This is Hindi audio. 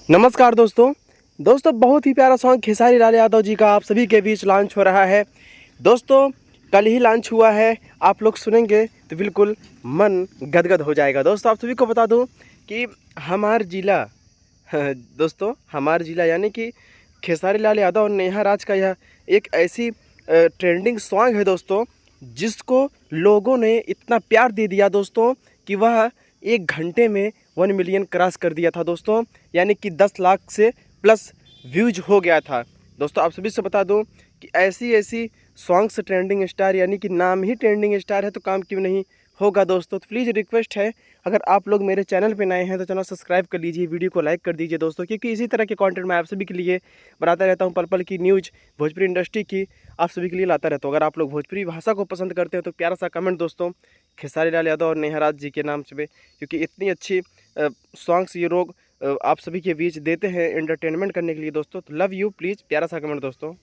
नमस्कार दोस्तों बहुत ही प्यारा सॉन्ग खेसारी लाल यादव जी का आप सभी के बीच लॉन्च हो रहा है। दोस्तों कल ही लॉन्च हुआ है, आप लोग सुनेंगे तो बिल्कुल मन गदगद हो जाएगा। दोस्तों आप सभी को बता दूं कि हमार जिला दोस्तों हमार जिला यानी कि खेसारी लाल यादव और नेहा राज का यह एक ऐसी ट्रेंडिंग सॉन्ग है दोस्तों, जिसको लोगों ने इतना प्यार दे दिया दोस्तों कि वह 1 घंटे में 1 मिलियन क्रॉस कर दिया था दोस्तों, यानी कि 10 लाख से प्लस व्यूज हो गया था। दोस्तों आप सभी से बता दूं कि ऐसी सॉन्ग्स ट्रेंडिंग स्टार यानी कि नाम ही ट्रेंडिंग स्टार है तो काम क्यों नहीं होगा दोस्तों। तो प्लीज़ रिक्वेस्ट है, अगर आप लोग मेरे चैनल पे नए हैं तो चैनल सब्सक्राइब कर लीजिए, वीडियो को लाइक कर दीजिए दोस्तों, क्योंकि इसी तरह के कंटेंट मैं आप सभी के लिए बनाता रहता हूँ। पल पल की न्यूज़, भोजपुरी इंडस्ट्री की आप सभी के लिए लाता रहता हूँ। अगर आप लोग भोजपुरी भाषा को पसंद करते हैं तो प्यारा सा कमेंट दोस्तों खेसारी लाल यादव और नेहा राज जी के नाम से, क्योंकि इतनी अच्छी सॉन्ग्स ये लोग आप सभी के बीच देते हैं एंटरटेनमेंट करने के लिए दोस्तों। तो लव यू, प्लीज़ प्यारा सा कमेंट दोस्तों।